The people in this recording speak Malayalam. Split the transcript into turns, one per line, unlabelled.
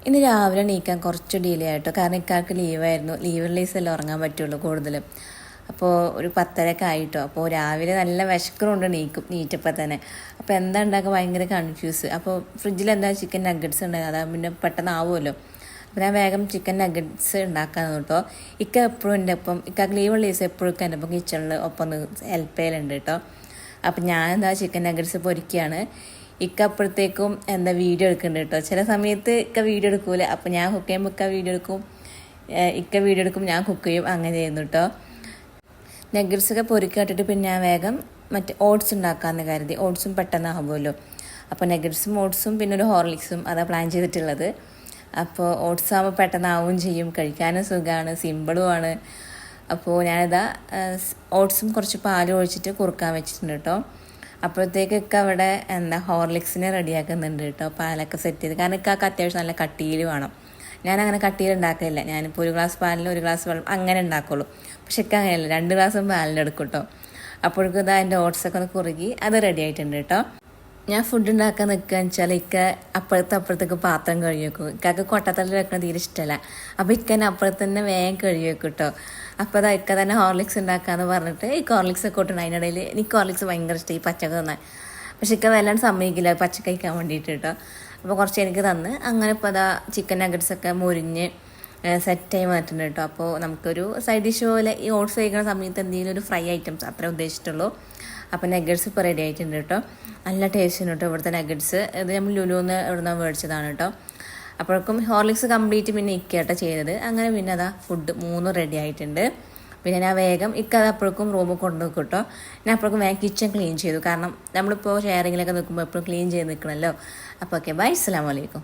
ഇന്ന് രാവിലെ എണീക്കാൻ കുറച്ച് ഡിലേ ആയിട്ടോ, കാരണം ഇക്കാർക്ക് ലീവായിരുന്നു. ലീവുള്ള ദിവസമല്ലേ ഉറങ്ങാൻ പറ്റുള്ളൂ കൂടുതലും. അപ്പോൾ ഒരു 10:30 ആയിട്ടോ. അപ്പോൾ രാവിലെ നല്ല വിശക്കറുണ്ട്, നീറ്റപ്പോൾ തന്നെ. അപ്പോൾ എന്താ ഉണ്ടാക്കുക ഭയങ്കര കൺഫ്യൂസ്. അപ്പോൾ ഫ്രിഡ്ജിൽ എന്താ ചിക്കൻ നഗറ്റ്സ് ഉണ്ടായിരുന്നു, അതാ പിന്നെ പെട്ടെന്ന് ആവുമല്ലോ. അപ്പോൾ ഞാൻ വേഗം ചിക്കൻ നഗറ്റ്സ് ഉണ്ടാക്കാമെന്ന് കേട്ടോ. ഇക്ക എപ്പോഴും എൻ്റെ ഒപ്പം, ഇക്കാക്ക് ലീവുള്ള ദിവസം എപ്പോഴും എൻ്റെ ഒപ്പം കിച്ചണിൽ ഒപ്പം ഹെൽപ്പ് ചെയ്യലുണ്ട് കേട്ടോ. അപ്പം ഞാൻ എന്താ ചിക്കൻ നഗറ്റ്സ് പൊരിക്കുകയാണ്. ഇക്ക അപ്പോഴത്തേക്കും വീഡിയോ എടുക്കുന്നുണ്ട് കേട്ടോ. ചില സമയത്ത് ഇക്ക വീഡിയോ എടുക്കൂല, അപ്പം ഞാൻ കുക്ക് ചെയ്യുമ്പോൾ ഇക്ക വീഡിയോ എടുക്കും, ഇക്ക വീഡിയോ എടുക്കും, ഞാൻ കുക്ക് ചെയ്യും, അങ്ങനെ ചെയ്യുന്നു കേട്ടോ. നഗറ്റ്സൊക്കെ പൊരിക്കാട്ടിട്ട് പിന്നെ ഞാൻ വേഗം ഓട്സ് ഉണ്ടാക്കാമെന്ന് കരുതി. ഓട്സും പെട്ടെന്ന് ആകുമല്ലോ. അപ്പോൾ നഗറ്റ്സും ഓട്സും പിന്നെ ഒരു ഹോർലിക്സും അതാണ് പ്ലാൻ ചെയ്തിട്ടുള്ളത്. അപ്പോൾ ഓട്സ് ആകുമ്പോൾ പെട്ടെന്നാവുകയും ചെയ്യും, കഴിക്കാനും സുഖമാണ്, സിമ്പിളുമാണ്. അപ്പോൾ ഞാനിതാ ഓട്സും കുറച്ച് പാലും ഒഴിച്ചിട്ട് കുറുക്കാൻ വെച്ചിട്ടുണ്ട് കേട്ടോ. അപ്പോഴത്തേക്കൊക്കെ അവിടെ ഹോർലിക്സിനെ റെഡിയാക്കുന്നുണ്ട് കേട്ടോ, പാലൊക്കെ സെറ്റ് ചെയ്ത്. കാരണം ഇക്കാക്ക് അത്യാവശ്യം നല്ല കട്ടിയിൽ വേണം. ഞാനങ്ങനെ കട്ടിയിൽ ഉണ്ടാക്കില്ല. ഞാനിപ്പോൾ 1 ഗ്ലാസ് പാലിൽ 1 ഗ്ലാസ് വെള്ളം അങ്ങനെ ഉണ്ടാക്കുള്ളൂ. പക്ഷെ ഇക്ക അങ്ങനെയല്ല, 2 ഗ്ലാസും പാലിനെടുക്കും കേട്ടോ. അപ്പോഴേക്കും ഇതാ എൻ്റെ ഓട്സൊക്കെ ഒന്ന് കുറുകി അത് റെഡി ആയിട്ടുണ്ട് കേട്ടോ. ഞാൻ ഫുഡ് ഉണ്ടാക്കാൻ നിൽക്കുകയെന്ന് വെച്ചാൽ ഇക്ക അപ്പുറത്തേക്ക് പാത്രം കഴുകി വെക്കും. ഇക്കാക്ക് കൊട്ടത്തള്ളിൽ വെക്കണ തീരെ ഇഷ്ടമല്ല. അപ്പോൾ ഇക്കന്നെ അപ്പുറത്ത് തന്നെ വേഗം കഴുകി വെക്കും കേട്ടോ. അപ്പോൾ അതാ ഇക്ക തന്നെ ഹോർലിക്സ് ഉണ്ടാക്കാമെന്ന് പറഞ്ഞിട്ട് ഈ ഹോർലിക്സ് ഒക്കെ ഇട്ടുണ്ട്. അതിനിടയിൽ എനിക്ക് ഹോർലിക്സ് ഭയങ്കര ഇഷ്ടം, ഈ പച്ചക്ക തന്നാൽ. പക്ഷെ ഇക്ക വല്ലാണ്ട് സമ്മതിക്കില്ല പച്ച കഴിക്കാൻ വേണ്ടിയിട്ട് കേട്ടോ. അപ്പോൾ കുറച്ച് എനിക്ക് തന്ന് അങ്ങനെ ഇപ്പോൾ അതാ ചിക്കൻ നഗറ്റ്സൊക്കെ മുരിഞ്ഞ് സെറ്റായി മാറ്റുന്നുണ്ട് കേട്ടോ. അപ്പോൾ നമുക്കൊരു സൈഡ് ഡിഷ് പോലെ ഈ ഓട്സ് കഴിക്കുന്ന സമയത്ത് എന്തെങ്കിലും ഒരു ഫ്രൈ ഐറ്റംസ് അത്രേ ഉദ്ദേശിച്ചിട്ടുള്ളൂ. അപ്പോൾ നഗറ്റ്സ് ഇപ്പോൾ റെഡി ആയിട്ടുണ്ട് കേട്ടോ. നല്ല ടേസ്റ്റ് ഉണ്ട് കേട്ടോ ഇവിടുത്തെ നഗറ്റ്സ്. ഇത് നമ്മൾ ലുലുന്ന് ഇവിടുന്ന് മേടിച്ചതാണ് കേട്ടോ. അപ്പോഴേക്കും ഹോർലിക്സ് കംപ്ലീറ്റ് പിന്നെ ഇക്കയാട്ടോ ചെയ്തത്. അങ്ങനെ പിന്നെ അതാ ഫുഡ് 3 റെഡി ആയിട്ടുണ്ട്. പിന്നെ ഞാൻ വേഗം ഇക്കത് അപ്പോഴേക്കും റൂമിൽ കൊണ്ടുവെക്കും കേട്ടോ. ഞാൻ അപ്പോഴേക്കും വേഗം കിച്ചൺ ക്ലീൻ ചെയ്തു. കാരണം നമ്മളിപ്പോൾ ഷെയറിങ്ങിലൊക്കെ നിൽക്കുമ്പോൾ എപ്പോഴും ക്ലീൻ ചെയ്ത് നിൽക്കണമല്ലോ. അപ്പോൾ ഓക്കെ, ബൈ, അസ്സലാമു അലൈക്കും.